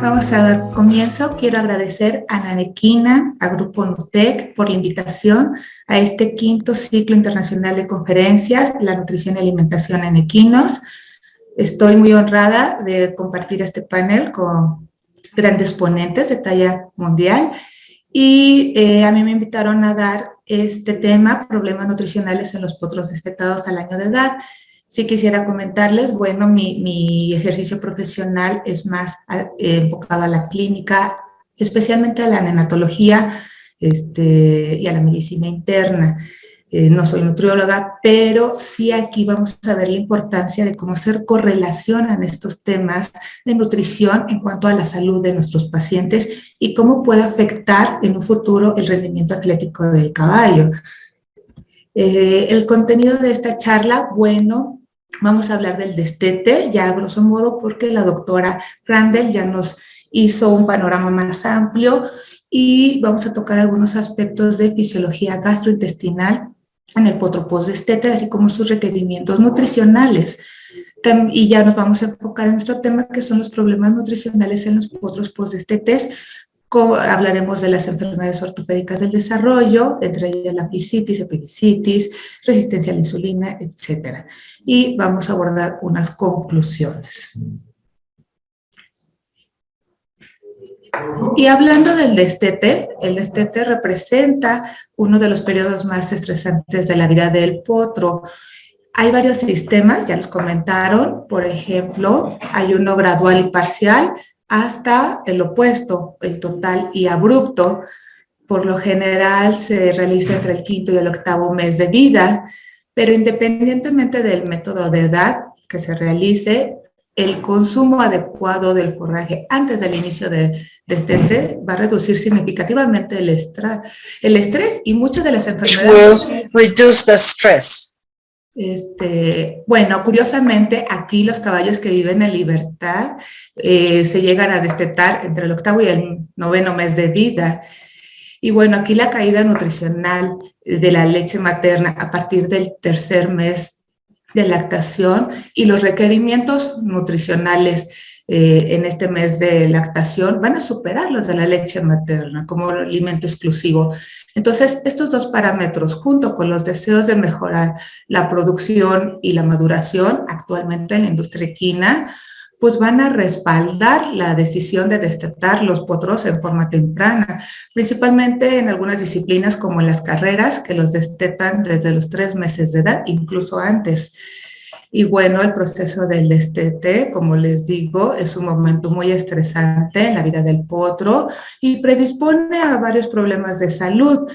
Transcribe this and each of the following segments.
Vamos a dar comienzo. Quiero agradecer a Nanequina, a Grupo Nutec, por la invitación a este quinto ciclo internacional de conferencias, La nutrición y alimentación en equinos. Estoy muy honrada de compartir este panel con grandes ponentes de talla mundial y a mí me invitaron a dar este tema, problemas nutricionales en los potros destetados al año de edad. Sí quisiera comentarles, bueno, mi ejercicio profesional es más enfocado a la clínica, especialmente a la neonatología y a la medicina interna. No soy nutrióloga, pero sí aquí vamos a ver la importancia de cómo se correlacionan estos temas de nutrición en cuanto a la salud de nuestros pacientes y cómo puede afectar en un futuro el rendimiento atlético del caballo. El contenido de esta charla, bueno, vamos a hablar del destete, ya a grosso modo, porque la doctora Randall ya nos hizo un panorama más amplio y vamos a tocar algunos aspectos de fisiología gastrointestinal en el potro postdestete, así como sus requerimientos nutricionales. Y ya nos vamos a enfocar en nuestro tema, que son los problemas nutricionales en los potros postdestetes. Hablaremos de las enfermedades ortopédicas del desarrollo, entre ellas la fascitis, epifisitis, resistencia a la insulina, etc. Y vamos a abordar unas conclusiones. Y hablando del destete, el destete representa uno de los periodos más estresantes de la vida del potro. Hay varios sistemas, ya los comentaron, por ejemplo, hay uno gradual y parcial, hasta el opuesto, el total y abrupto. Por lo general se realiza entre el quinto y el octavo mes de vida, pero independientemente del método de edad que se realice, el consumo adecuado del forraje antes del inicio de destete va a reducir significativamente el estrés y muchas de las enfermedades. Will reduce the stress. Bueno, curiosamente, aquí los caballos que viven en libertad se llegan a destetar entre el octavo y el noveno mes de vida. Y bueno, aquí la caída nutricional de la leche materna a partir del tercer mes de lactación y los requerimientos nutricionales en este mes de lactación van a superar los de la leche materna como alimento exclusivo. Entonces, estos dos parámetros, junto con los deseos de mejorar la producción y la maduración actualmente en la industria equina, pues van a respaldar la decisión de destetar los potros en forma temprana, principalmente en algunas disciplinas como en las carreras, que los destetan desde los 3 meses de edad, incluso antes. Y bueno, el proceso del destete, como les digo, es un momento muy estresante en la vida del potro y predispone a varios problemas de salud,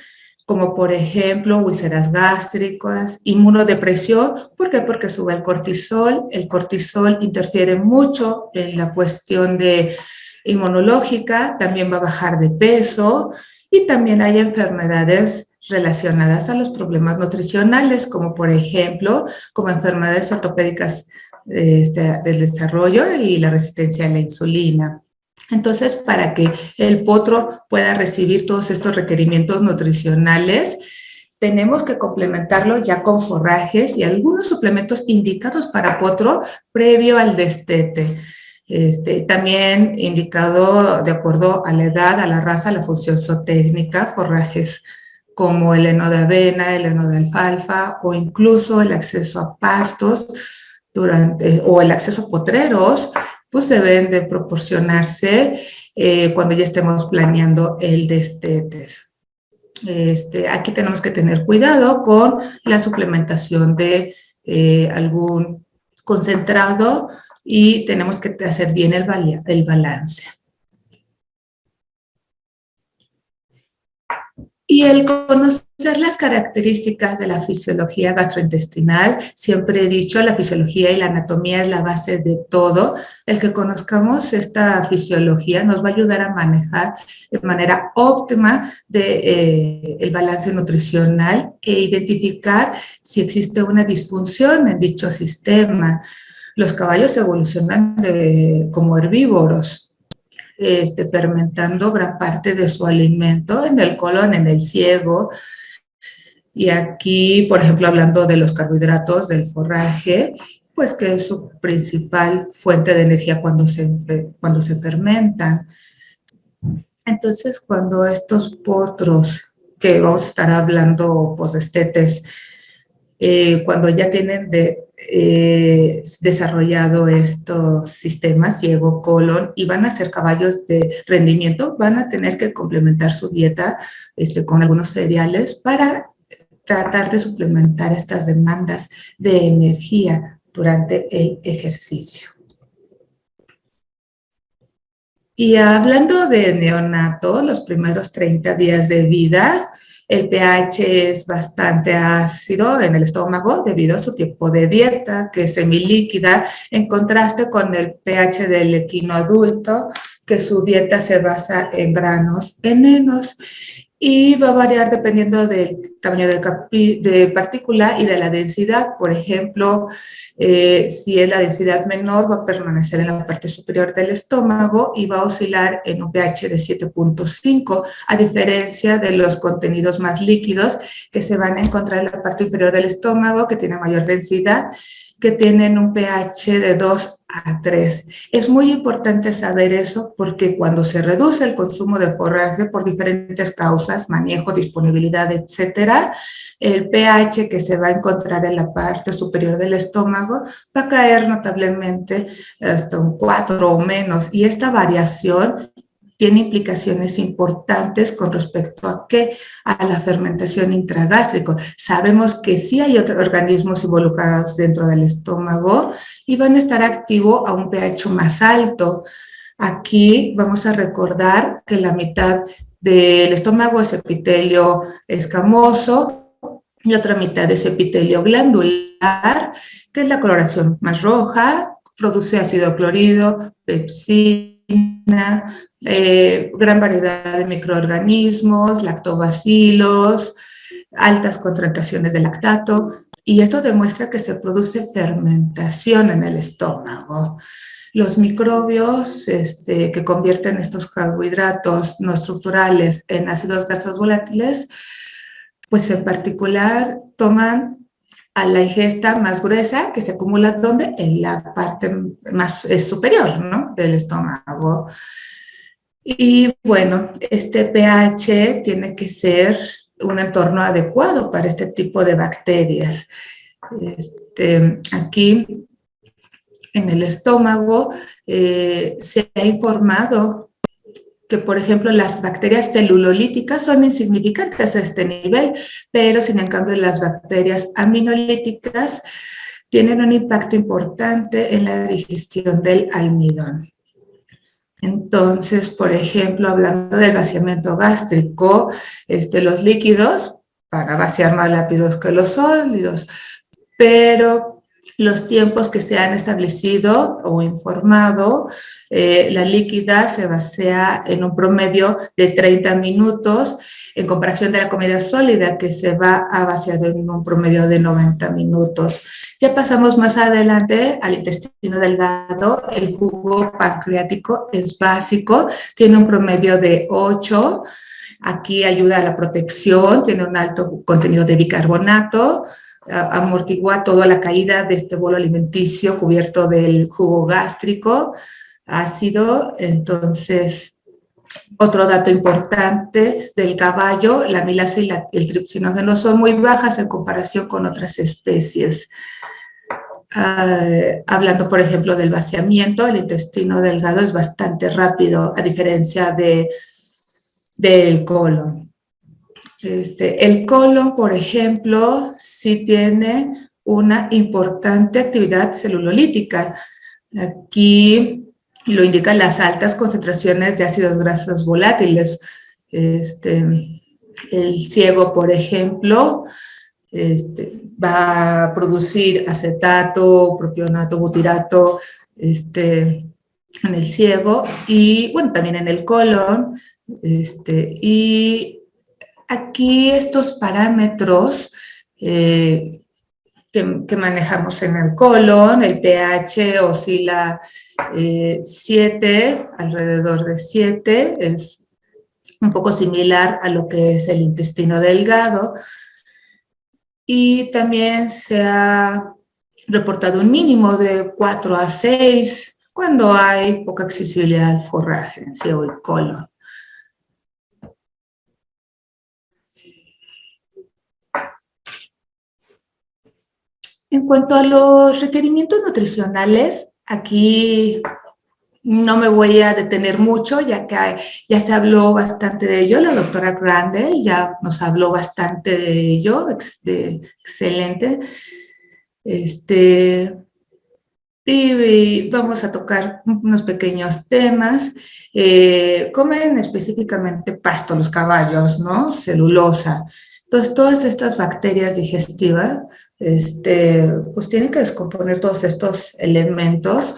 como por ejemplo úlceras gástricas, inmunodepresión. ¿Por qué? Porque sube el cortisol interfiere mucho en la cuestión de inmunológica, también va a bajar de peso y también hay enfermedades relacionadas a los problemas nutricionales, como por ejemplo, como enfermedades ortopédicas del desarrollo y la resistencia a la insulina. Entonces, para que el potro pueda recibir todos estos requerimientos nutricionales, tenemos que complementarlo ya con forrajes y algunos suplementos indicados para potro previo al destete. También indicado de acuerdo a la edad, a la raza, a la función zootécnica, forrajes como el heno de avena, el heno de alfalfa o incluso el acceso a pastos o el acceso a potreros, pues deben de proporcionarse cuando ya estemos planeando el destete. Aquí tenemos que tener cuidado con la suplementación de algún concentrado y tenemos que hacer bien el balance. Y el conocer las características de la fisiología gastrointestinal, siempre he dicho, la fisiología y la anatomía es la base de todo. El que conozcamos esta fisiología nos va a ayudar a manejar de manera óptima el balance nutricional e identificar si existe una disfunción en dicho sistema. Los caballos evolucionan como herbívoros, fermentando gran parte de su alimento en el colon, en el ciego. Y aquí, por ejemplo, hablando de los carbohidratos, del forraje, pues que es su principal fuente de energía cuando se fermentan. Entonces, cuando estos potros, que vamos a estar hablando, posestetes, cuando ya tienen desarrollado estos sistemas, ciego, colon, y van a ser caballos de rendimiento, van a tener que complementar su dieta con algunos cereales para tratar de suplementar estas demandas de energía durante el ejercicio. Y hablando de neonato, los primeros 30 días de vida, el pH es bastante ácido en el estómago debido a su tipo de dieta, que es semilíquida, en contraste con el pH del equino adulto, que su dieta se basa en granos enenos y va a variar dependiendo del tamaño de partícula y de la densidad. Por ejemplo, si es la densidad menor, va a permanecer en la parte superior del estómago y va a oscilar en un pH de 7.5, a diferencia de los contenidos más líquidos que se van a encontrar en la parte inferior del estómago, que tiene mayor densidad, que tienen un pH de 2 a 3. Es muy importante saber eso porque cuando se reduce el consumo de forraje por diferentes causas, manejo, disponibilidad, etcétera, el pH que se va a encontrar en la parte superior del estómago va a caer notablemente hasta un 4 o menos. Y esta variación tiene implicaciones importantes con respecto a qué, a la fermentación intragástrica. Sabemos que sí hay otros organismos involucrados dentro del estómago y van a estar activos a un pH más alto. Aquí vamos a recordar que la mitad del estómago es epitelio escamoso y otra mitad es epitelio glandular, que es la coloración más roja, produce ácido clorhídrico, pepsina, gran variedad de microorganismos, lactobacilos, altas concentraciones de lactato, y esto demuestra que se produce fermentación en el estómago. Los microbios que convierten estos carbohidratos no estructurales en ácidos grasos volátiles, pues en particular toman a la ingesta más gruesa que se acumula ¿dónde? En la parte más superior, ¿no? Del estómago. Y bueno, este pH tiene que ser un entorno adecuado para este tipo de bacterias. Aquí en el estómago se ha informado que, por ejemplo, las bacterias celulolíticas son insignificantes a este nivel, pero sin en cambio las bacterias aminolíticas tienen un impacto importante en la digestión del almidón. Entonces, por ejemplo, hablando del vaciamiento gástrico, los líquidos van a vaciar más rápido que los sólidos, pero los tiempos que se han establecido o informado, la líquida se vacía en un promedio de 30 minutos en comparación de la comida sólida que se va a vaciar en un promedio de 90 minutos. Ya pasamos más adelante al intestino delgado, el jugo pancreático es básico, tiene un promedio de 8, aquí ayuda a la protección, tiene un alto contenido de bicarbonato, amortigua toda la caída de este bolo alimenticio cubierto del jugo gástrico ácido. Entonces, otro dato importante del caballo, la amilasa y el tripsinógeno son muy bajas en comparación con otras especies. Hablando, por ejemplo, del vaciamiento, el intestino delgado es bastante rápido, a diferencia del colon. El colon, por ejemplo, sí tiene una importante actividad celulolítica. Aquí lo indican las altas concentraciones de ácidos grasos volátiles. El ciego, por ejemplo, va a producir acetato, propionato, butirato, en el ciego y, bueno, también en el colon. Y aquí estos parámetros que manejamos en el colon, el pH oscila 7, alrededor de 7, es un poco similar a lo que es el intestino delgado. Y también se ha reportado un mínimo de 4 a 6 cuando hay poca accesibilidad al forraje en ciego y colon. En cuanto a los requerimientos nutricionales, aquí no me voy a detener mucho, ya que ya se habló bastante de ello. La doctora Grande ya nos habló bastante de ello, excelente. Y vamos a tocar unos pequeños temas. Comen específicamente pasto los caballos, ¿no? Celulosa. Entonces, todas estas bacterias digestivas, pues tienen que descomponer todos estos elementos,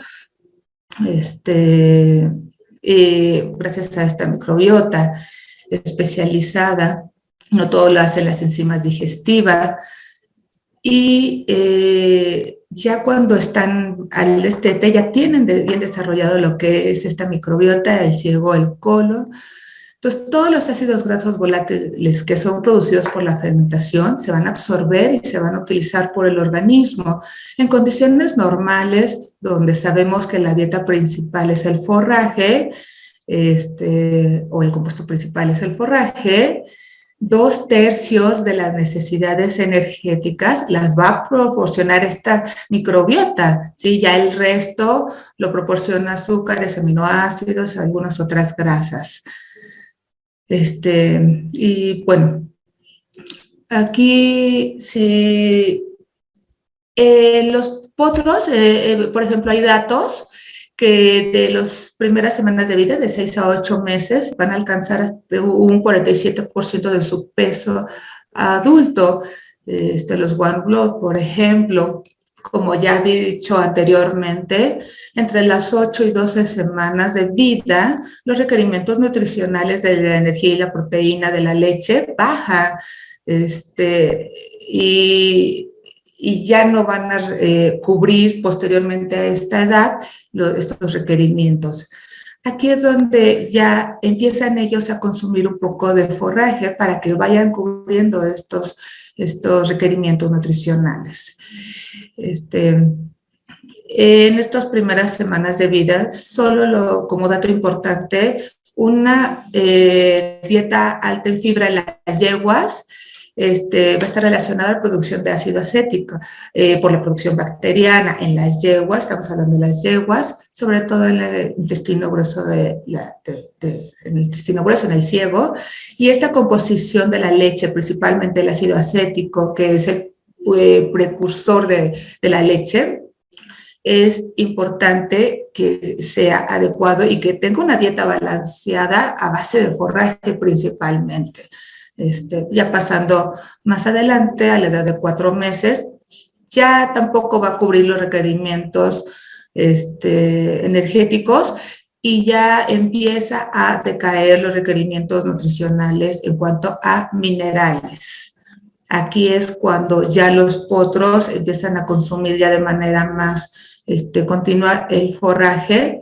gracias a esta microbiota especializada. No todo lo hacen las enzimas digestivas. Y ya cuando están al destete, ya tienen bien desarrollado lo que es esta microbiota, el ciego, el colon. Entonces, todos los ácidos grasos volátiles que son producidos por la fermentación se van a absorber y se van a utilizar por el organismo. En condiciones normales, donde sabemos que la dieta principal es el forraje, o el compuesto principal es el forraje, 2/3 de las necesidades energéticas las va a proporcionar esta microbiota, ¿sí? Ya el resto lo proporciona azúcares, aminoácidos, algunas otras grasas. Y bueno, aquí los potros, por ejemplo, hay datos que de las primeras semanas de vida, de 6 a 8 meses, van a alcanzar hasta un 47% de su peso adulto. Los One Blood, por ejemplo, como ya he dicho anteriormente, entre las 8 y 12 semanas de vida, los requerimientos nutricionales de la energía y la proteína de la leche bajan. Y ya no van a cubrir posteriormente a esta edad estos requerimientos. Aquí es donde ya empiezan ellos a consumir un poco de forraje para que vayan cubriendo estos requerimientos nutricionales. En estas primeras semanas de vida, como dato importante, una dieta alta en fibra en las yeguas va a estar relacionada a la producción de ácido acético por la producción bacteriana en las yeguas. Estamos hablando de las yeguas, sobre todo en el intestino grueso, en el intestino grueso, en el ciego, y esta composición de la leche, principalmente el ácido acético, que es el precursor de la leche, es importante que sea adecuado y que tenga una dieta balanceada a base de forraje principalmente. Ya pasando más adelante, a la edad de 4 meses, ya tampoco va a cubrir los requerimientos energéticos y ya empieza a decaer los requerimientos nutricionales en cuanto a minerales. Aquí es cuando ya los potros empiezan a consumir ya de manera más continua el forraje,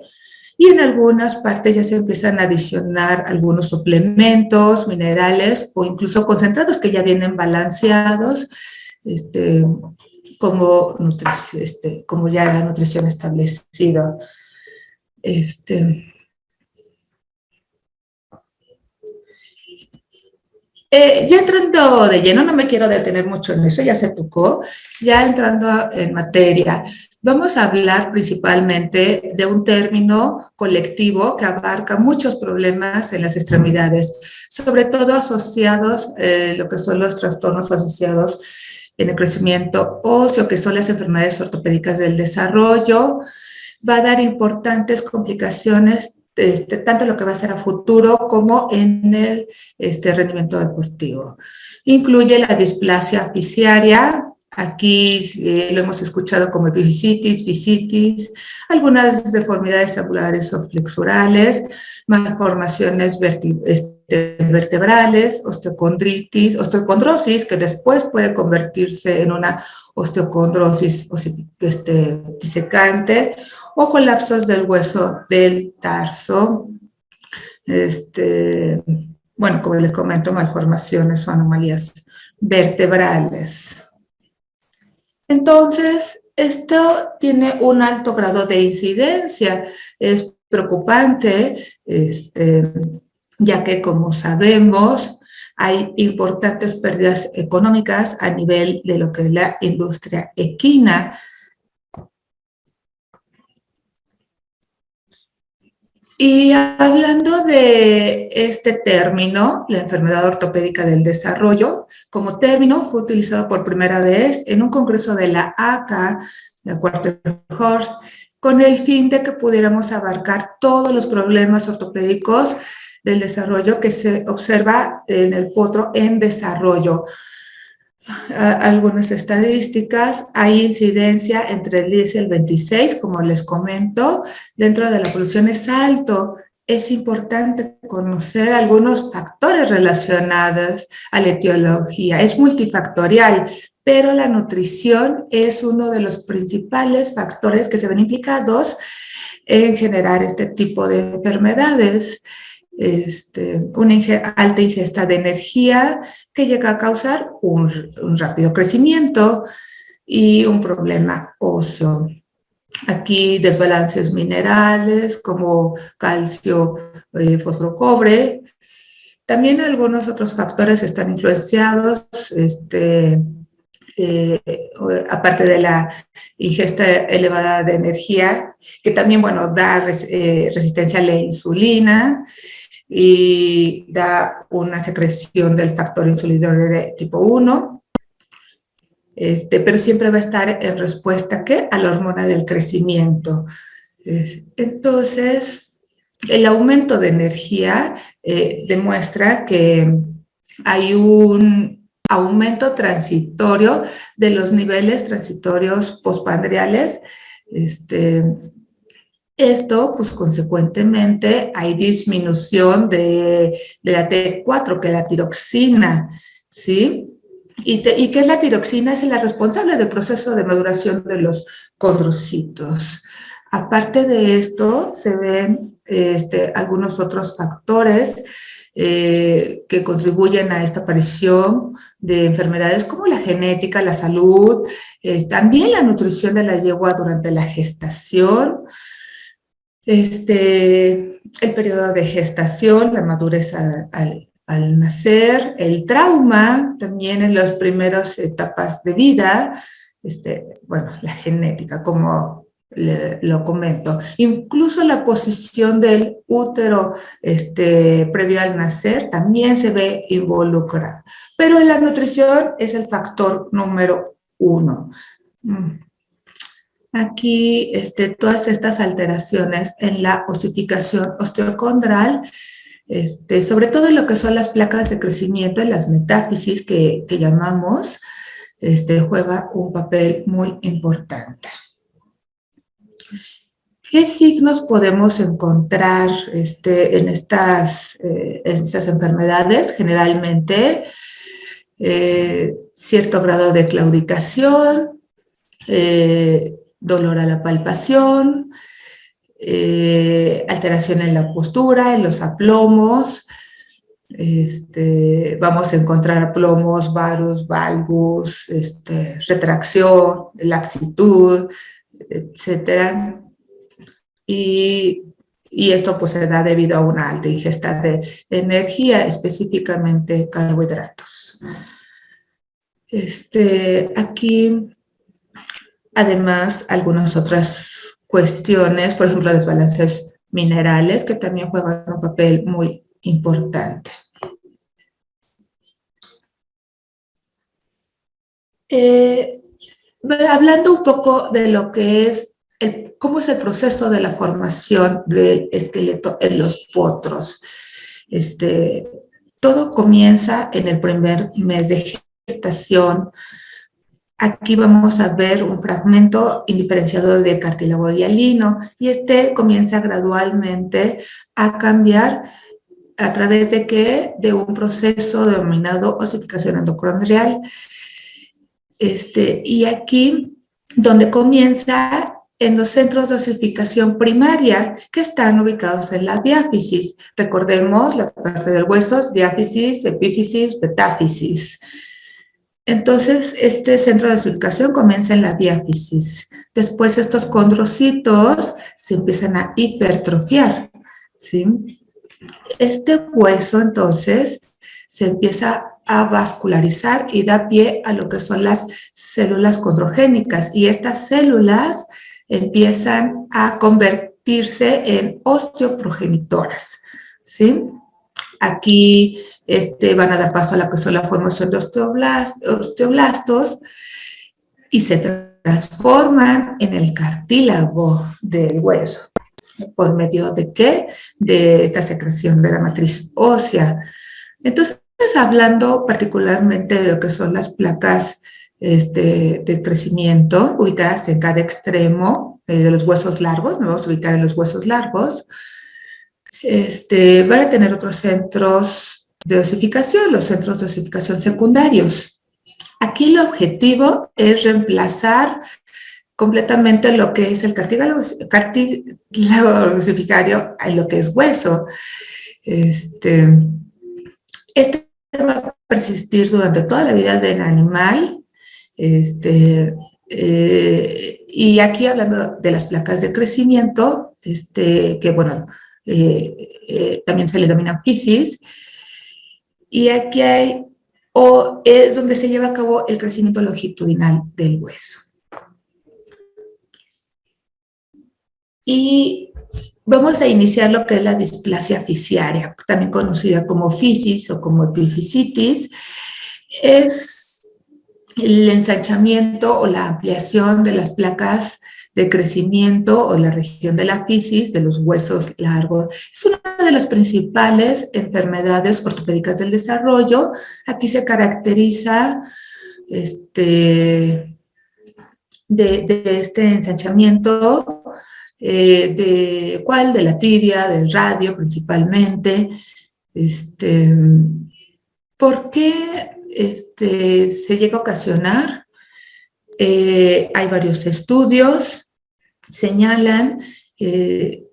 y en algunas partes ya se empiezan a adicionar algunos suplementos, minerales o incluso concentrados que ya vienen balanceados, como ya la nutrición establecida. Ya entrando de lleno, no me quiero detener mucho en eso, ya se tocó, ya entrando en materia, vamos a hablar principalmente de un término colectivo que abarca muchos problemas en las extremidades, sobre todo asociados, lo que son los trastornos asociados en el crecimiento óseo, que son las enfermedades ortopédicas del desarrollo. Va a dar importantes complicaciones, tanto lo que va a ser a futuro como en el rendimiento deportivo. Incluye la displasia fisiaria, aquí lo hemos escuchado como bifisitis, algunas deformidades angulares o flexurales, malformaciones vertebrales, osteocondrosis, que después puede convertirse en una osteocondrosis disecante, o colapsos del hueso del tarso. Bueno, como les comento, malformaciones o anomalías vertebrales. Entonces, esto tiene un alto grado de incidencia. Es preocupante, ya que, como sabemos, hay importantes pérdidas económicas a nivel de lo que es la industria equina. Y hablando de este término, la enfermedad ortopédica del desarrollo, como término fue utilizado por primera vez en un congreso de la ACA, la Quarter Horse, con el fin de que pudiéramos abarcar todos los problemas ortopédicos del desarrollo que se observa en el potro en desarrollo. Algunas estadísticas, hay incidencia entre el 10 y el 26, como les comento, dentro de la población es alto. Es importante conocer algunos factores relacionados a la etiología, es multifactorial, pero la nutrición es uno de los principales factores que se ven implicados en generar este tipo de enfermedades. Una alta ingesta de energía que llega a causar un rápido crecimiento y un problema óseo. Aquí desbalances minerales como calcio, fósforo, cobre. También algunos otros factores están influenciados, aparte de la ingesta elevada de energía, que también, bueno, da resistencia a la insulina, y da una secreción del factor insulino de tipo 1, pero siempre va a estar en respuesta ¿qué? A la hormona del crecimiento. Entonces, el aumento de energía demuestra que hay un aumento transitorio de los niveles transitorios postprandiales. Esto, pues consecuentemente, hay disminución de la T4, que es la tiroxina, ¿sí? ¿Y qué es la tiroxina? Es la responsable del proceso de maduración de los condrocitos. Aparte de esto, se ven algunos otros factores que contribuyen a esta aparición de enfermedades como la genética, la salud, también la nutrición de la yegua durante la gestación, el periodo de gestación, la madurez al nacer, el trauma también en las primeras etapas de vida, bueno, la genética, como lo comento, incluso la posición del útero previo al nacer también se ve involucrada, pero la nutrición es el factor número 1. Aquí, todas estas alteraciones en la osificación osteocondral, sobre todo en lo que son las placas de crecimiento, en las metáfisis que llamamos, juega un papel muy importante. ¿Qué signos podemos encontrar en estas enfermedades? Generalmente, cierto grado de claudicación, dolor a la palpación, alteración en la postura, en los aplomos. Vamos a encontrar plomos, varus, valgus, retracción, laxitud, etcétera. Y esto pues se da debido a una alta ingesta de energía, específicamente carbohidratos. Aquí, además, algunas otras cuestiones, por ejemplo, desbalances minerales, que también juegan un papel muy importante. Hablando un poco de lo que es, cómo es el proceso de la formación del esqueleto en los potros. Todo comienza en el primer mes de gestación. Aquí vamos a ver un fragmento indiferenciado de cartílago hialino y comienza gradualmente a cambiar a través de ¿qué? De un proceso denominado osificación endocondrial. Y aquí, donde comienza en los centros de osificación primaria, que están ubicados en la diáfisis. Recordemos la parte del hueso, diáfisis, epífisis, metáfisis. Entonces, este centro de dosificación comienza en la diáfisis. Después, estos condrocitos se empiezan a hipertrofiar, ¿sí? Este hueso, entonces, se empieza a vascularizar y da pie a lo que son las células condrogénicas. Y estas células empiezan a convertirse en osteoprogenitoras, ¿sí? Aquí van a dar paso a la que son la formación de osteoblastos y se transforman en el cartílago del hueso. ¿Por medio de qué? De esta secreción de la matriz ósea. Entonces, hablando particularmente de lo que son las placas de crecimiento ubicadas en cada extremo de los huesos largos, nos vamos a ubicar en los huesos largos, van a tener otros centros de osificación, los centros de osificación secundarios. Aquí el objetivo es reemplazar completamente lo que es el cartílago osificario en lo que es hueso. Este va a persistir durante toda la vida del animal. Y aquí hablando de las placas de crecimiento, que bueno, también se le denominan fisis, y aquí hay, o es donde se lleva a cabo el crecimiento longitudinal del hueso. Y vamos a iniciar lo que es la displasia fisiaria, también conocida como fisis o como epifisitis. Es el ensanchamiento o la ampliación de las placas de crecimiento o la región de la fisis, de los huesos largos. Es una de las principales enfermedades ortopédicas del desarrollo. Aquí se caracteriza de este ensanchamiento, de la tibia, del radio principalmente. ¿Por qué se llega a ocasionar? Hay varios estudios, señalan que,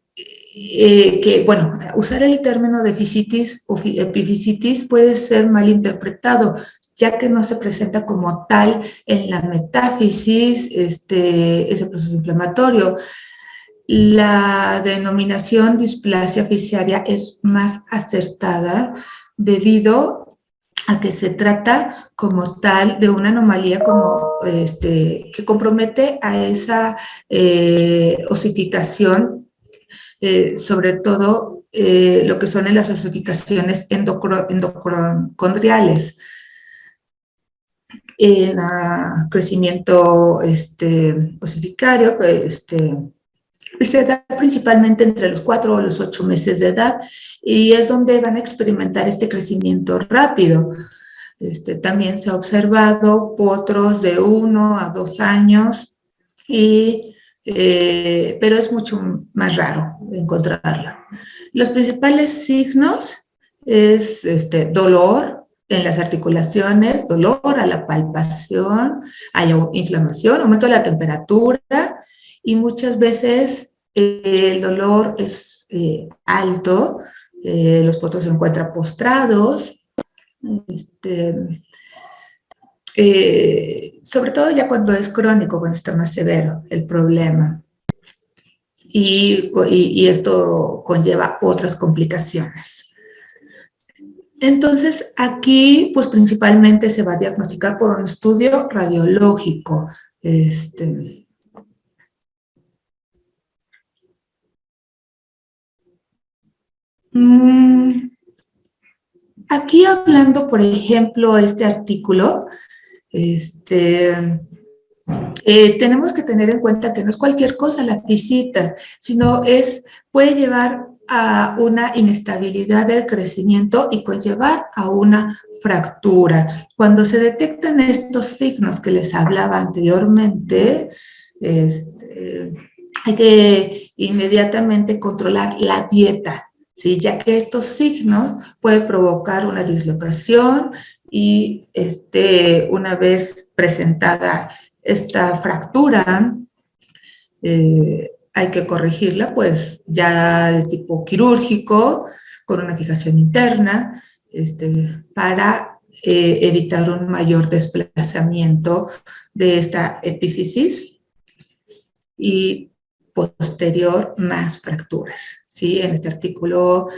bueno, usar el término de fisitis o epifisitis puede ser mal interpretado, ya que no se presenta como tal en la metáfisis, ese proceso inflamatorio. La denominación displasia fisiaria es más acertada debido a que se trata como tal de una anomalía como, que compromete a esa osificación, sobre todo lo que son en las osificaciones endocondriales, en crecimiento osificario, se da principalmente entre los 4 o los 8 meses de edad y es donde van a experimentar este crecimiento rápido. También se ha observado potros de 1 a 2 años, pero es mucho más raro encontrarla. Los principales signos es dolor en las articulaciones, dolor a la palpación, hay inflamación, aumento de la temperatura y muchas veces el dolor es alto, los potros se encuentran postrados, sobre todo ya cuando es crónico, cuando está más severo el problema. Y esto conlleva otras complicaciones. Entonces, aquí, pues principalmente se va a diagnosticar por un estudio radiológico. Aquí hablando, por ejemplo, este artículo, tenemos que tener en cuenta que no es cualquier cosa la visita, sino puede llevar a una inestabilidad del crecimiento y conllevar a una fractura. Cuando se detectan estos signos que les hablaba anteriormente, hay que inmediatamente controlar la dieta, ¿sí? Ya que estos signos pueden provocar una dislocación y una vez presentada esta fractura, hay que corregirla, pues ya de tipo quirúrgico, con una fijación interna, para evitar un mayor desplazamiento de esta epífisis y posterior más fracturas. ¿Sí? En este artículo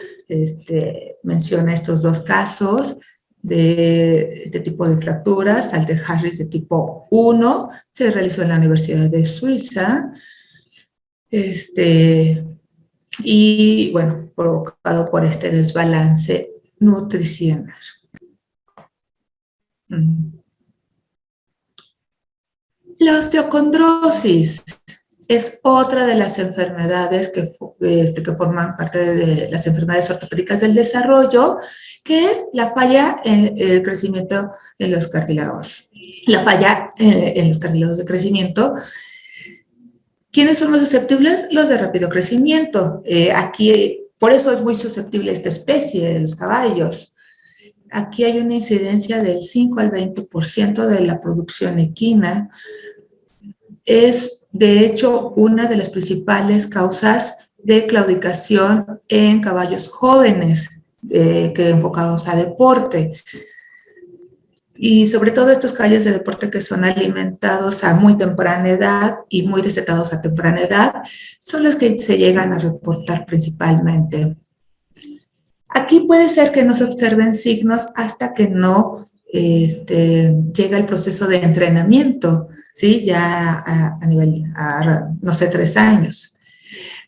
menciona estos dos casos de este tipo de fracturas. Salter Harris de tipo 1 se realizó en la Universidad de Suiza y bueno, provocado por este desbalance nutricional. La osteocondrosis es otra de las enfermedades que forman parte de las enfermedades ortopédicas del desarrollo, que es la falla en el crecimiento en los cartílagos. La falla en los cartílagos de crecimiento. ¿Quiénes son más susceptibles? Los de rápido crecimiento. Por eso es muy susceptible esta especie de los caballos. Aquí hay una incidencia del 5 al 20% de la producción equina. Es, de hecho, una de las principales causas de claudicación en caballos jóvenes que enfocados a deporte. Y sobre todo estos caballos de deporte que son alimentados a muy temprana edad y muy desetados a temprana edad, son los que se llegan a reportar principalmente. Aquí puede ser que no se observen signos hasta que no llega el proceso de entrenamiento, ¿sí? Ya a nivel, no sé, 3 años.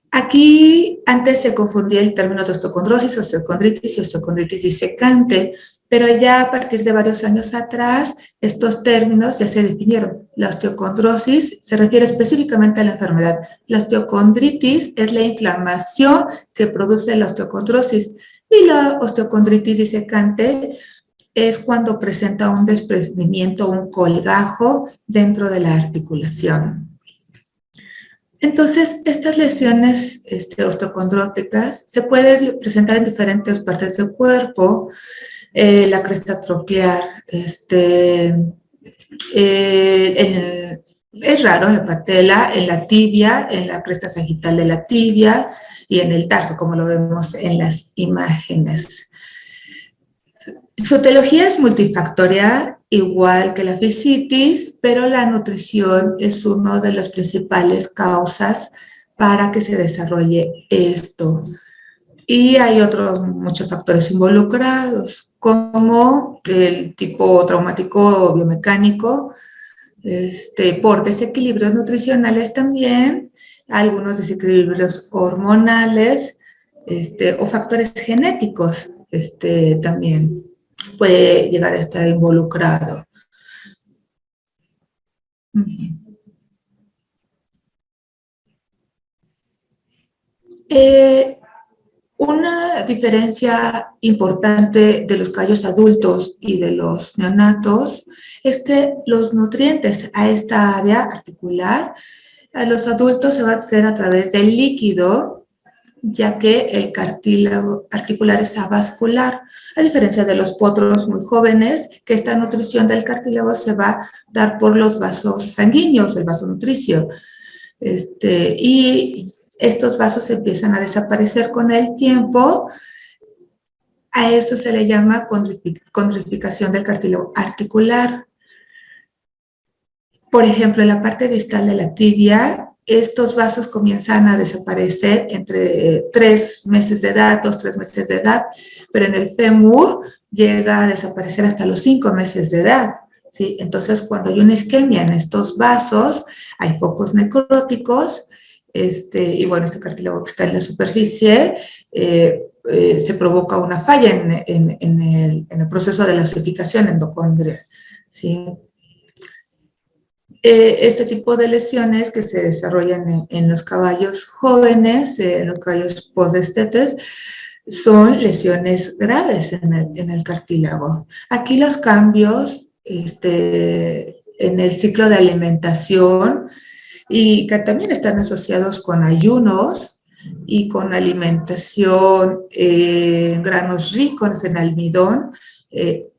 Aquí antes se confundía el término de osteocondrosis, osteocondritis y osteocondritis disecante, pero ya a partir de varios años atrás, estos términos ya se definieron. La osteocondrosis se refiere específicamente a la enfermedad. La osteocondritis es la inflamación que produce la osteocondrosis y la osteocondritis disecante es cuando presenta un desprendimiento, un colgajo dentro de la articulación. Entonces, estas lesiones osteocondróticas se pueden presentar en diferentes partes del cuerpo, la cresta troclear, es raro en la patela, en la tibia, en la cresta sagital de la tibia y en el tarso, como lo vemos en las imágenes. Su etiología es multifactorial, igual que la fascitis, pero la nutrición es una de las principales causas para que se desarrolle esto. Y hay otros muchos factores involucrados, como el tipo traumático biomecánico, por desequilibrios nutricionales también, algunos desequilibrios hormonales, o factores genéticos, también puede llegar a estar involucrado. Una diferencia importante de los caballos adultos y de los neonatos es que los nutrientes a esta área articular, a los adultos se va a hacer a través del líquido, ya que el cartílago articular es avascular, a diferencia de los potros muy jóvenes, que esta nutrición del cartílago se va a dar por los vasos sanguíneos, el vaso nutricio. Y estos vasos empiezan a desaparecer con el tiempo. A eso se le llama condrificación del cartílago articular. Por ejemplo, en la parte distal de la tibia, estos vasos comienzan a desaparecer entre 3 meses de edad, 2-3 meses de edad, pero en el fémur llega a desaparecer hasta los 5 meses de edad, ¿sí? Entonces, cuando hay una isquemia en estos vasos, hay focos necróticos, y bueno, este cartílago que está en la superficie, se provoca una falla en el proceso de la ossificación endocondrial, ¿sí? Este tipo de lesiones que se desarrollan en los caballos jóvenes, en los caballos postdestetes, son lesiones graves en el cartílago. Aquí los cambios en el ciclo de alimentación y que también están asociados con ayunos y con alimentación en granos ricos en almidón,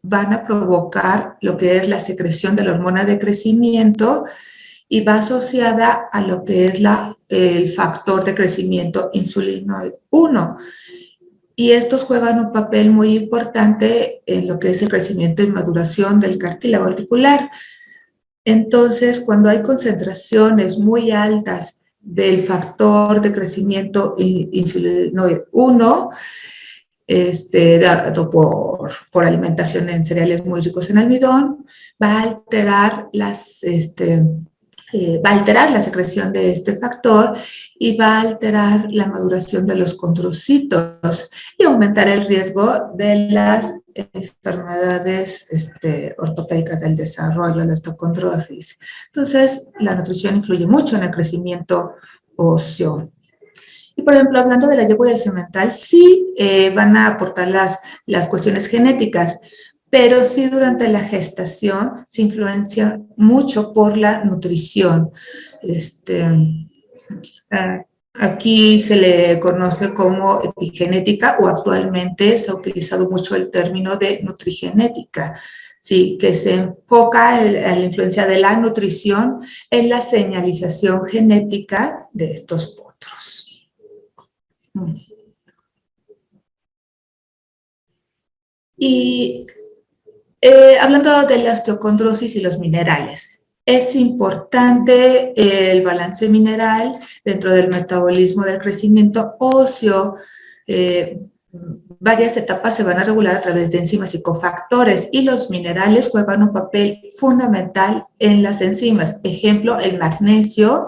van a provocar lo que es la secreción de la hormona de crecimiento y va asociada a lo que es el factor de crecimiento insulino 1. y estos juegan un papel muy importante en lo que es el crecimiento y maduración del cartílago articular. Entonces, cuando hay concentraciones muy altas del factor de crecimiento insulinoide 1, dado por alimentación en cereales muy ricos en almidón, va a alterar va a alterar la secreción de este factor y va a alterar la maduración de los condrocitos y aumentar el riesgo de las enfermedades ortopédicas del desarrollo, la osteocondrosis. Entonces, la nutrición influye mucho en el crecimiento óseo. Y, por ejemplo, hablando de la yegua mental, sí van a aportar las cuestiones genéticas, pero sí durante la gestación se influencia mucho por la nutrición. Aquí se le conoce como epigenética, o actualmente se ha utilizado mucho el término de nutrigenética, ¿sí? Que se enfoca en la influencia de la nutrición en la señalización genética de estos potros. Y hablando de la osteocondrosis y los minerales, es importante el balance mineral dentro del metabolismo del crecimiento óseo. Varias etapas se van a regular a través de enzimas y cofactores, y los minerales juegan un papel fundamental en las enzimas. Ejemplo, el magnesio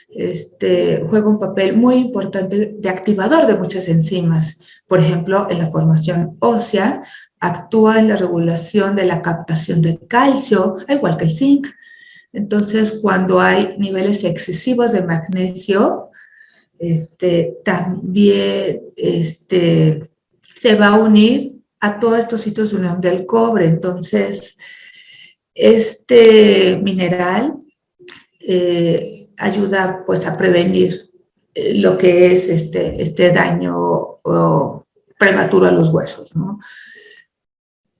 juega un papel muy importante de activador de muchas enzimas. Por ejemplo, en la formación ósea, actúa en la regulación de la captación de calcio, al igual que el zinc. Entonces, cuando hay niveles excesivos de magnesio, también se va a unir a todos estos sitios de unión del cobre. Entonces, este mineral ayuda pues a prevenir lo que es este daño prematuro a los huesos, ¿no?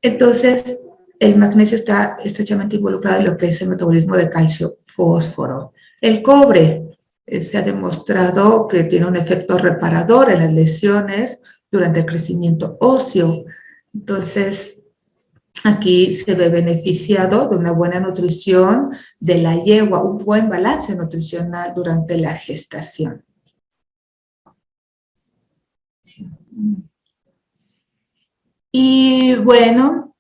Entonces, el magnesio está estrechamente involucrado en lo que es el metabolismo de calcio-fósforo. El cobre se ha demostrado que tiene un efecto reparador en las lesiones durante el crecimiento óseo. Entonces, aquí se ve beneficiado de una buena nutrición de la yegua, un buen balance nutricional durante la gestación. Y bueno,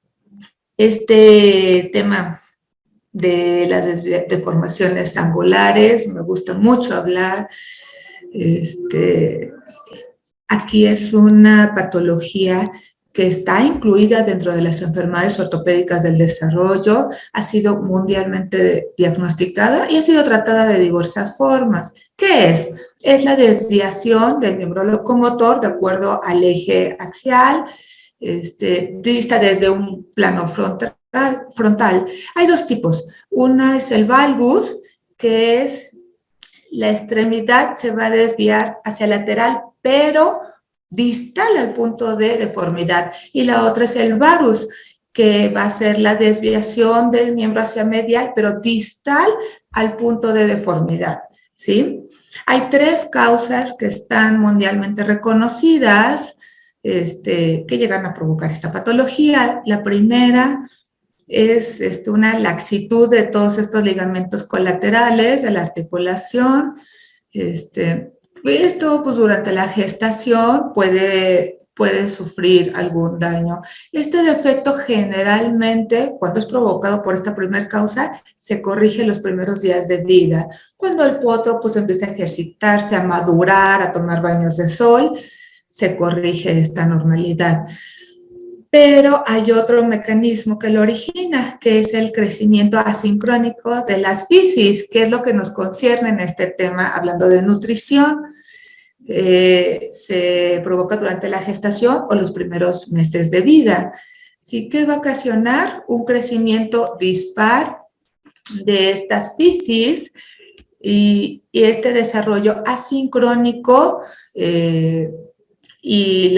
este tema de las deformaciones angulares, me gusta mucho hablar. Aquí es una patología que está incluida dentro de las enfermedades ortopédicas del desarrollo, ha sido mundialmente diagnosticada y ha sido tratada de diversas formas. ¿Qué es? Es la desviación del miembro locomotor de acuerdo al eje axial, vista desde un plano frontal. Hay dos tipos. Una es el valgus, que es la extremidad se va a desviar hacia lateral, pero distal al punto de deformidad. Y la otra es el varus, que va a ser la desviación del miembro hacia medial, pero distal al punto de deformidad, ¿sí? Hay tres causas que están mundialmente reconocidas que llegan a provocar esta patología. La primera es una laxitud de todos estos ligamentos colaterales de la articulación. Esto, pues, durante la gestación puede sufrir algún daño. Este defecto generalmente, cuando es provocado por esta primera causa, se corrige en los primeros días de vida. Cuando el potro pues empieza a ejercitarse, a madurar, a tomar baños de sol, se corrige esta normalidad. Pero hay otro mecanismo que lo origina, que es el crecimiento asincrónico de las fisis, que es lo que nos concierne en este tema, hablando de nutrición. Se provoca durante la gestación o los primeros meses de vida. Sí, que va a ocasionar un crecimiento dispar de estas fisis y este desarrollo asincrónico y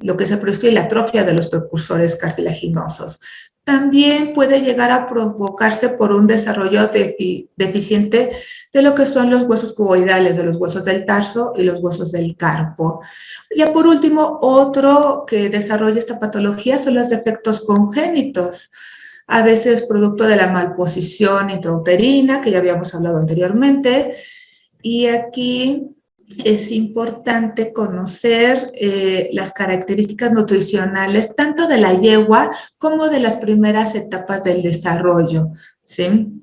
lo que se produce la atrofia de los precursores cartilaginosos. También puede llegar a provocarse por un desarrollo deficiente de lo que son los huesos cuboidales, de los huesos del tarso y los huesos del carpo. Ya por último, otro que desarrolla esta patología son los defectos congénitos, a veces producto de la malposición intrauterina, que ya habíamos hablado anteriormente, y aquí es importante conocer las características nutricionales tanto de la yegua como de las primeras etapas del desarrollo, ¿sí?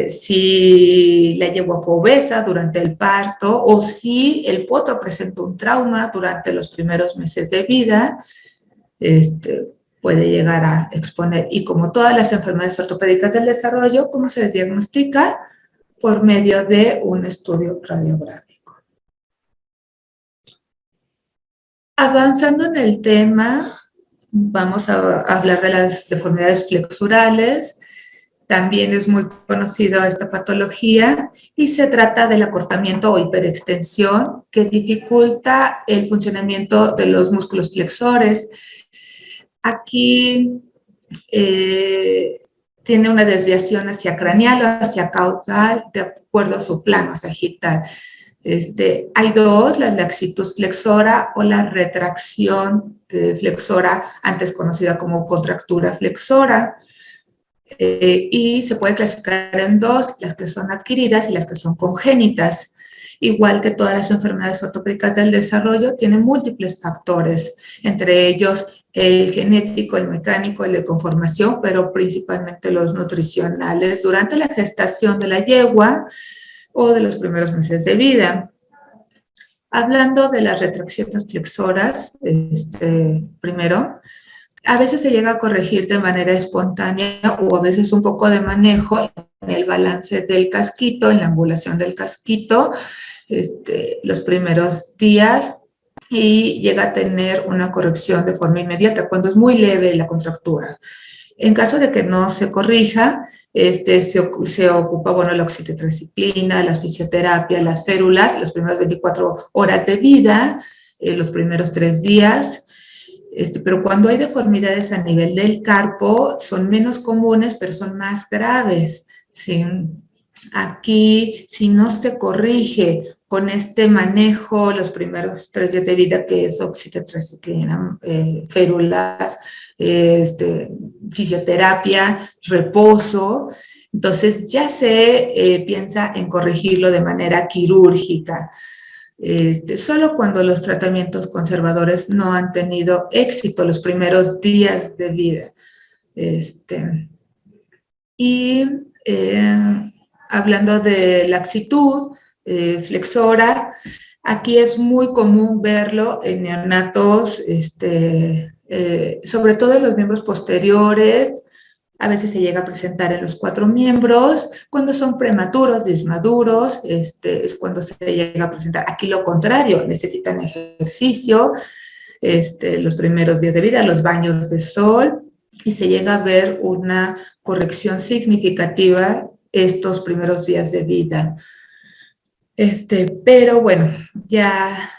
Si la yegua fue obesa durante el parto o si el potro presenta un trauma durante los primeros meses de vida, puede llegar a exponer. Y como todas las enfermedades ortopédicas del desarrollo, ¿cómo se diagnostica? Por medio de un estudio radiográfico. Avanzando en el tema, vamos a hablar de las deformidades flexurales. También es muy conocida esta patología y se trata del acortamiento o hiperextensión que dificulta el funcionamiento de los músculos flexores. Aquí tiene una desviación hacia craneal o hacia caudal de acuerdo a su plano sagital. Hay dos, la laxitud flexora o la retracción flexora, antes conocida como contractura flexora. Y se puede clasificar en dos, las que son adquiridas y las que son congénitas. Igual que todas las enfermedades ortopédicas del desarrollo, tienen múltiples factores, entre ellos el genético, el mecánico, el de conformación, pero principalmente los nutricionales durante la gestación de la yegua o de los primeros meses de vida. Hablando de las retracciones flexoras, primero, a veces se llega a corregir de manera espontánea o a veces un poco de manejo en el balance del casquito, en la angulación del casquito, los primeros días, y llega a tener una corrección de forma inmediata cuando es muy leve la contractura. En caso de que no se corrija, se ocupa, bueno, la oxitetraciclina, la fisioterapia, las férulas, las primeras 24 horas de vida, los primeros 3 días, pero cuando hay deformidades a nivel del carpo, son menos comunes, pero son más graves, ¿sí? Aquí, si no se corrige con este manejo los primeros 3 días de vida, que es oxitetraciclina, férulas, fisioterapia, reposo, entonces ya se piensa en corregirlo de manera quirúrgica. Solo cuando los tratamientos conservadores no han tenido éxito los primeros días de vida. Hablando de laxitud flexora, aquí es muy común verlo en neonatos, sobre todo en los miembros posteriores. A veces se llega a presentar en los 4 miembros. Cuando son prematuros, dismaduros, es cuando se llega a presentar. Aquí lo contrario, necesitan ejercicio, los primeros días de vida, los baños de sol, y se llega a ver una corrección significativa estos primeros días de vida. Pero bueno, ya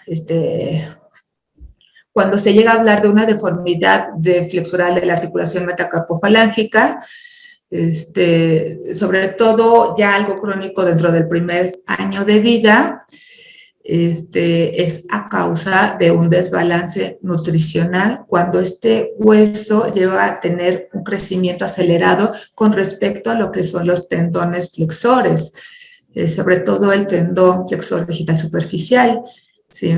cuando se llega a hablar de una deformidad flexural de la articulación metacarpofalángica, sobre todo ya algo crónico dentro del primer año de vida, es a causa de un desbalance nutricional cuando este hueso lleva a tener un crecimiento acelerado con respecto a lo que son los tendones flexores, sobre todo el tendón flexor digital superficial, ¿sí?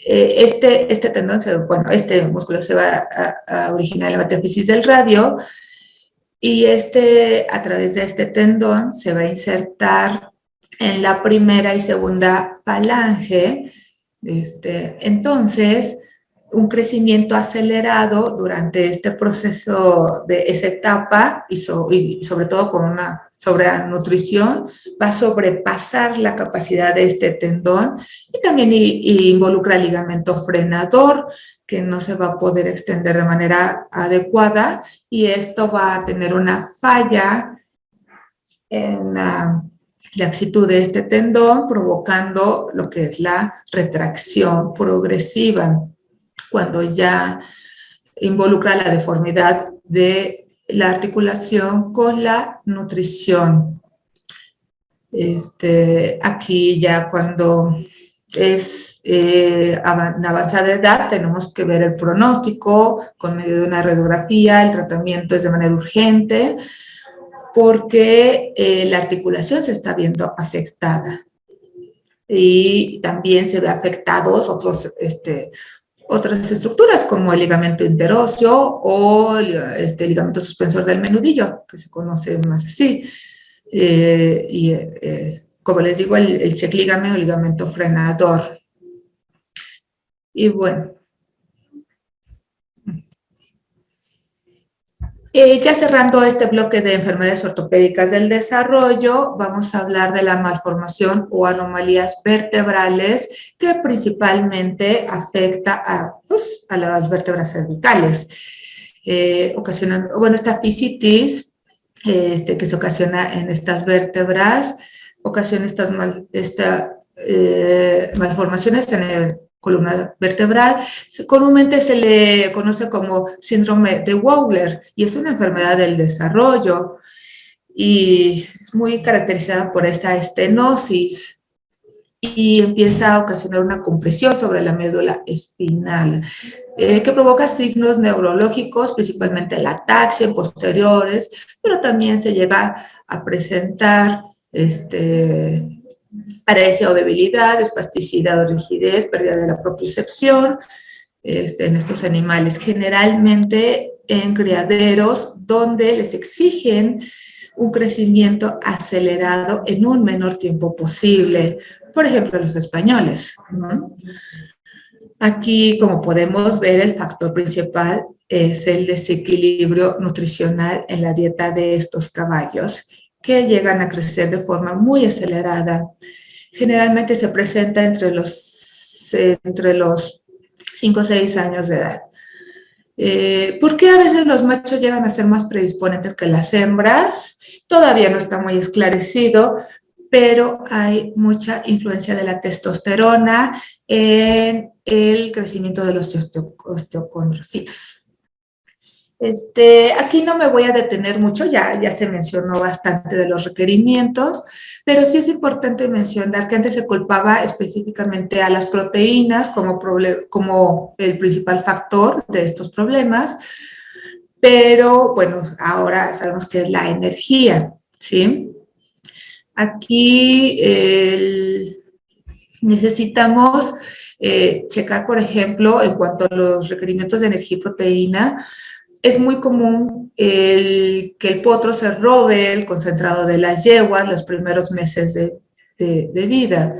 Este tendón, este músculo se va a originar en la metáfisis del radio y a través de este tendón se va a insertar en la primera y segunda falange. Entonces, un crecimiento acelerado durante este proceso de esa etapa y sobre todo con una sobrenutrición va a sobrepasar la capacidad de este tendón y también involucra el ligamento frenador que no se va a poder extender de manera adecuada y esto va a tener una falla en la laxitud de este tendón, provocando lo que es la retracción progresiva, cuando ya involucra la deformidad de la articulación con la nutrición. Aquí ya cuando es en avanzada edad tenemos que ver el pronóstico con medio de una radiografía, el tratamiento es de manera urgente porque la articulación se está viendo afectada y también se ve afectados otras estructuras como el ligamento interóseo o el ligamento suspensor del menudillo, que se conoce más así. Como les digo, el check ligament o ligamento frenador. Y bueno, ya cerrando este bloque de enfermedades ortopédicas del desarrollo, vamos a hablar de la malformación o anomalías vertebrales que principalmente afecta a las vértebras cervicales. Ocasionando, bueno, esta fisitis que se ocasiona en estas vértebras, ocasiona estas malformaciones en el columna vertebral, comúnmente se le conoce como síndrome de Wöhler y es una enfermedad del desarrollo y muy caracterizada por esta estenosis y empieza a ocasionar una compresión sobre la médula espinal que provoca signos neurológicos, principalmente la ataxia posteriores, pero también se llega a presentar paresia o debilidad, espasticidad o rigidez, pérdida de la propiocepción en estos animales, generalmente en criaderos donde les exigen un crecimiento acelerado en un menor tiempo posible, por ejemplo, los españoles, ¿no? Aquí, como podemos ver, el factor principal es el desequilibrio nutricional en la dieta de estos caballos, que llegan a crecer de forma muy acelerada. Generalmente se presenta entre los 5 o 6 años de edad. ¿Por qué a veces los machos llegan a ser más predisponentes que las hembras? Todavía no está muy esclarecido, pero hay mucha influencia de la testosterona en el crecimiento de los osteocondrocitos. Aquí no me voy a detener mucho, ya se mencionó bastante de los requerimientos, pero sí es importante mencionar que antes se culpaba específicamente a las proteínas como el principal factor de estos problemas, pero bueno, ahora sabemos que es la energía, ¿sí? Aquí necesitamos checar, por ejemplo, en cuanto a los requerimientos de energía y proteína, es muy común que el potro se robe el concentrado de las yeguas los primeros meses de vida.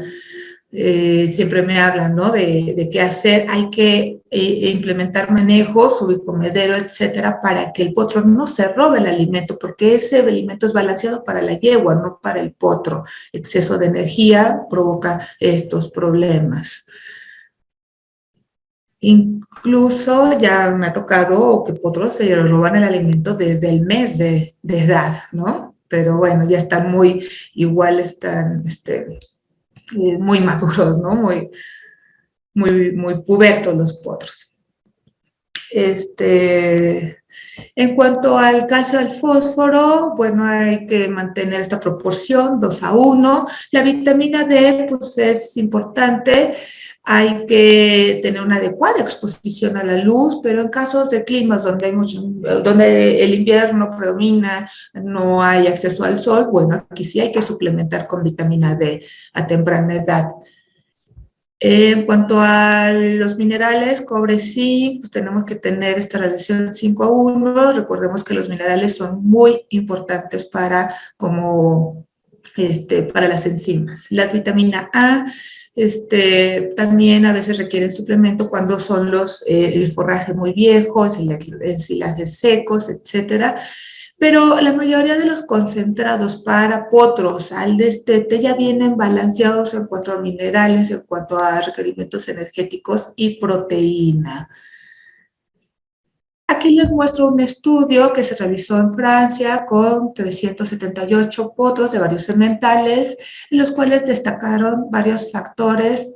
Siempre me hablan, ¿no?, de qué hacer. Hay que implementar manejos, subir comedero, etcétera, para que el potro no se robe el alimento, porque ese alimento es balanceado para la yegua, no para el potro. Exceso de energía provoca estos problemas. Incluso ya me ha tocado que potros se roban el alimento desde el mes de edad, ¿no? Pero bueno, ya están están muy maduros, ¿no? Muy pubertos los potros. En cuanto al calcio y al fósforo, bueno, hay que mantener esta proporción 2:1. La vitamina D, pues es importante. Hay que tener una adecuada exposición a la luz, pero en casos de climas donde el invierno predomina, no hay acceso al sol, bueno, aquí sí hay que suplementar con vitamina D a temprana edad. En cuanto a los minerales, cobre, sí, pues tenemos que tener esta relación 5:1. Recordemos que los minerales son muy importantes para las enzimas. La vitamina A, también a veces requieren suplemento cuando son el forraje muy viejo, ensilajes secos, etcétera. Pero la mayoría de los concentrados para potros al destete ya vienen balanceados en cuanto a minerales, en cuanto a requerimientos energéticos y proteína. Aquí les muestro un estudio que se realizó en Francia con 378 potros de varios sementales, en los cuales destacaron varios factores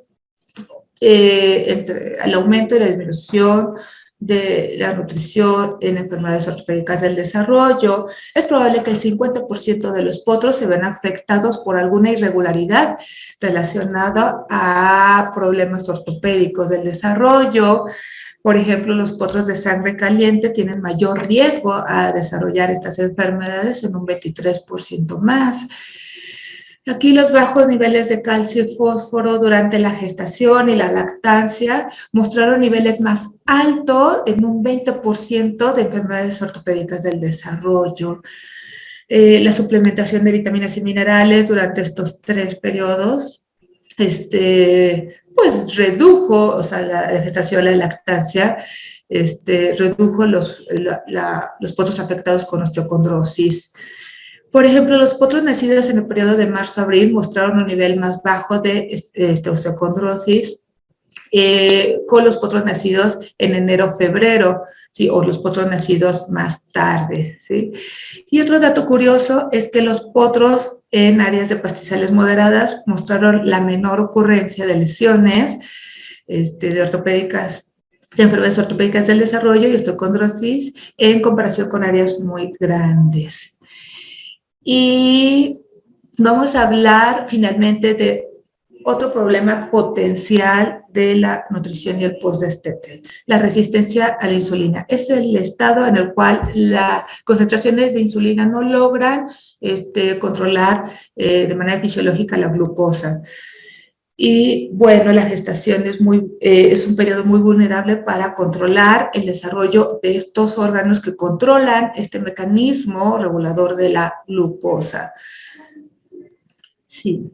entre el aumento y la disminución de la nutrición en enfermedades ortopédicas del desarrollo, es probable que el 50% de los potros se ven afectados por alguna irregularidad relacionada a problemas ortopédicos del desarrollo. Por ejemplo, los potros de sangre caliente tienen mayor riesgo a desarrollar estas enfermedades en un 23% más. Aquí los bajos niveles de calcio y fósforo durante la gestación y la lactancia mostraron niveles más altos en un 20% de enfermedades ortopédicas del desarrollo. La suplementación de vitaminas y minerales durante estos 3 periodos pues redujo, o sea, la gestación, la lactancia, redujo los potros afectados con osteocondrosis. Por ejemplo, los potros nacidos en el periodo de marzo-abril mostraron un nivel más bajo de osteocondrosis con los potros nacidos en enero-febrero, ¿sí? O los potros nacidos más tarde, ¿sí? Y otro dato curioso es que los potros en áreas de pastizales moderadas mostraron la menor ocurrencia de lesiones de ortopédicas, de enfermedades ortopédicas del desarrollo y osteocondrosis en comparación con áreas muy grandes. Y vamos a hablar finalmente de otro problema potencial de la nutrición y el postdestete, la resistencia a la insulina. Es el estado en el cual las concentraciones de insulina no logran controlar de manera fisiológica la glucosa. Y bueno, la gestación es un periodo muy vulnerable para controlar el desarrollo de estos órganos que controlan este mecanismo regulador de la glucosa. Sí.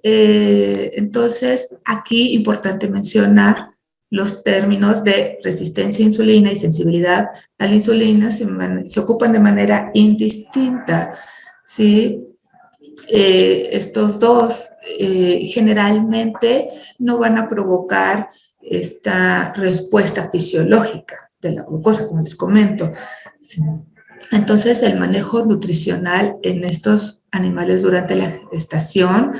Entonces, aquí importante mencionar los términos de resistencia a insulina y sensibilidad a la insulina se ocupan de manera indistinta, ¿sí? Estos dos generalmente no van a provocar esta respuesta fisiológica de la glucosa, como les comento. ¿Sí? Entonces, el manejo nutricional en estos animales durante la gestación,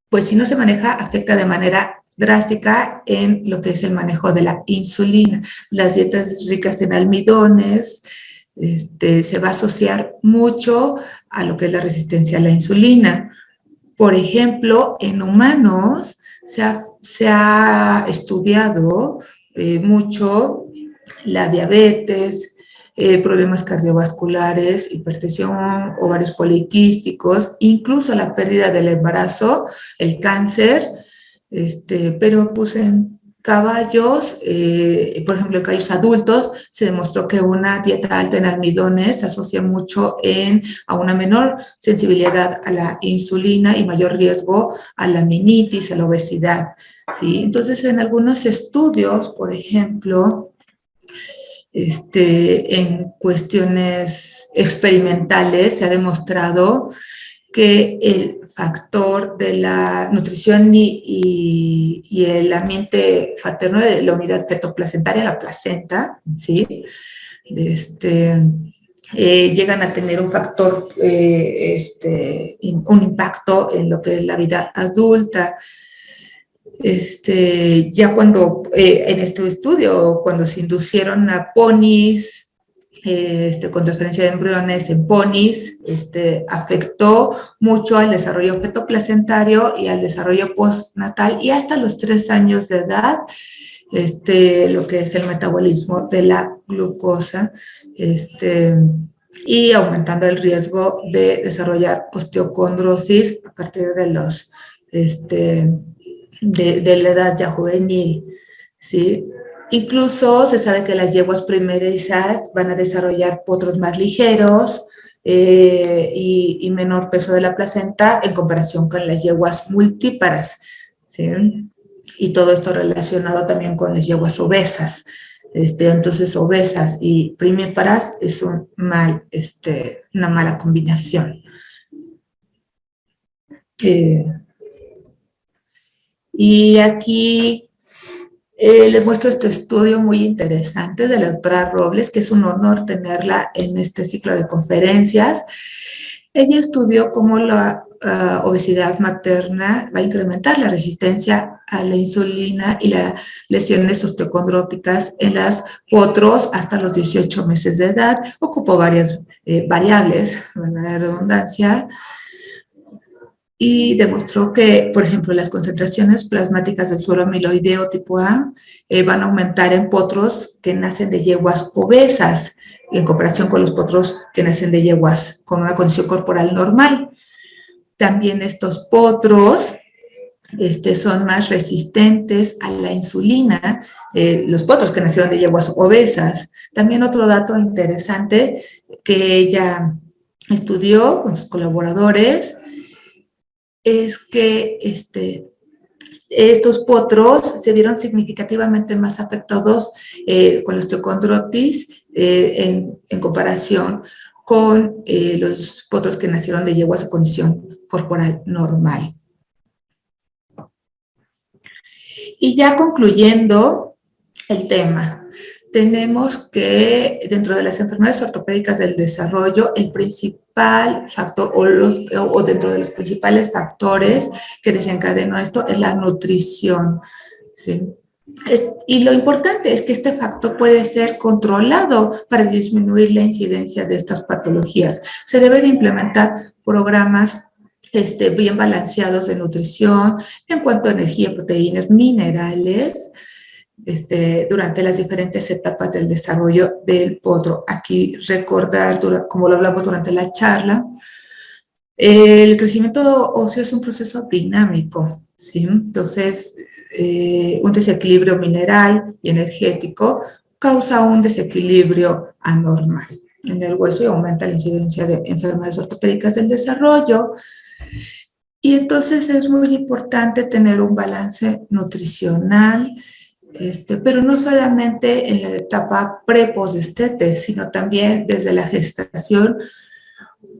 pues si no se maneja, afecta de manera drástica en lo que es el manejo de la insulina. Las dietas ricas en almidones, se va a asociar mucho a lo que es la resistencia a la insulina. Por ejemplo, en humanos se ha estudiado mucho la diabetes, problemas cardiovasculares, hipertensión, ovarios poliquísticos, incluso la pérdida del embarazo, el cáncer, pero pues en caballos, por ejemplo, en caballos adultos, se demostró que una dieta alta en almidones se asocia mucho a una menor sensibilidad a la insulina y mayor riesgo a la meningitis, a la obesidad, ¿sí? Entonces, en algunos estudios, por ejemplo, en cuestiones experimentales se ha demostrado que el factor de la nutrición y el ambiente materno de la unidad fetoplacentaria, la placenta, ¿sí? Llegan a tener un factor, un impacto en lo que es la vida adulta. Ya cuando, en este estudio, cuando se inducieron a ponis, con transferencia de embriones en ponis, afectó mucho al desarrollo fetoplacentario y al desarrollo postnatal y hasta los 3 años de edad, lo que es el metabolismo de la glucosa, y aumentando el riesgo de desarrollar osteocondrosis a partir de los, de la edad ya juvenil, ¿sí? Incluso se sabe que las yeguas primerizas van a desarrollar potros más ligeros y menor peso de la placenta en comparación con las yeguas multíparas, ¿sí? Y todo esto relacionado también con las yeguas obesas. Entonces, obesas y primíparas es una mala combinación. Y aquí les muestro este estudio muy interesante de la doctora Robles, que es un honor tenerla en este ciclo de conferencias. Ella estudió cómo la obesidad materna va a incrementar la resistencia a la insulina y las lesiones osteocondróticas en las potros hasta los 18 meses de edad. Ocupó varias variables, la redundancia, y demostró que, por ejemplo, las concentraciones plasmáticas del suero amiloideo tipo A van a aumentar en potros que nacen de yeguas obesas, en comparación con los potros que nacen de yeguas con una condición corporal normal. También estos potros son más resistentes a la insulina, los potros que nacieron de yeguas obesas. También otro dato interesante que ella estudió con sus colaboradores es que estos potros se vieron significativamente más afectados con la osteocondrosis en comparación con los potros que nacieron de yeguas a condición corporal normal. Y ya concluyendo el tema, tenemos que dentro de las enfermedades ortopédicas del desarrollo, el principal factor o dentro de los principales factores que desencadenó esto es la nutrición, ¿sí? Y lo importante es que este factor puede ser controlado para disminuir la incidencia de estas patologías. Se debe de implementar programas bien balanceados de nutrición en cuanto a energía, proteínas, minerales, durante las diferentes etapas del desarrollo del potro. Aquí recordar, como lo hablamos durante la charla, el crecimiento óseo es un proceso dinámico, ¿sí? Entonces, un desequilibrio mineral y energético causa un desequilibrio anormal en el hueso y aumenta la incidencia de enfermedades ortopédicas del desarrollo. Y entonces es muy importante tener un balance nutricional, pero no solamente en la etapa pre-post-destete, sino también desde la gestación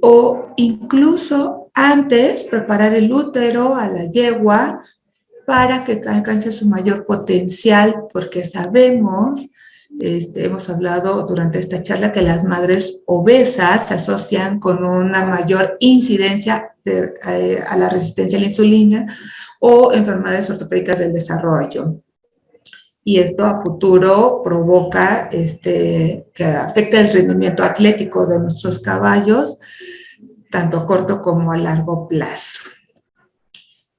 o incluso antes preparar el útero a la yegua para que alcance su mayor potencial, porque sabemos, hemos hablado durante esta charla que las madres obesas se asocian con una mayor incidencia a la resistencia a la insulina o enfermedades ortopédicas del desarrollo. Y esto a futuro provoca que afecte el rendimiento atlético de nuestros caballos, tanto a corto como a largo plazo.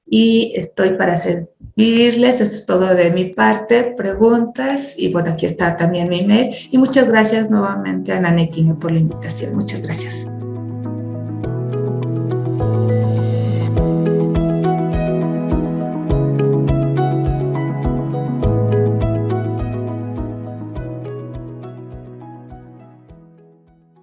Y estoy para servirles, esto es todo de mi parte, preguntas, y bueno, aquí está también mi email. Y muchas gracias nuevamente a Nanekine por la invitación, muchas gracias.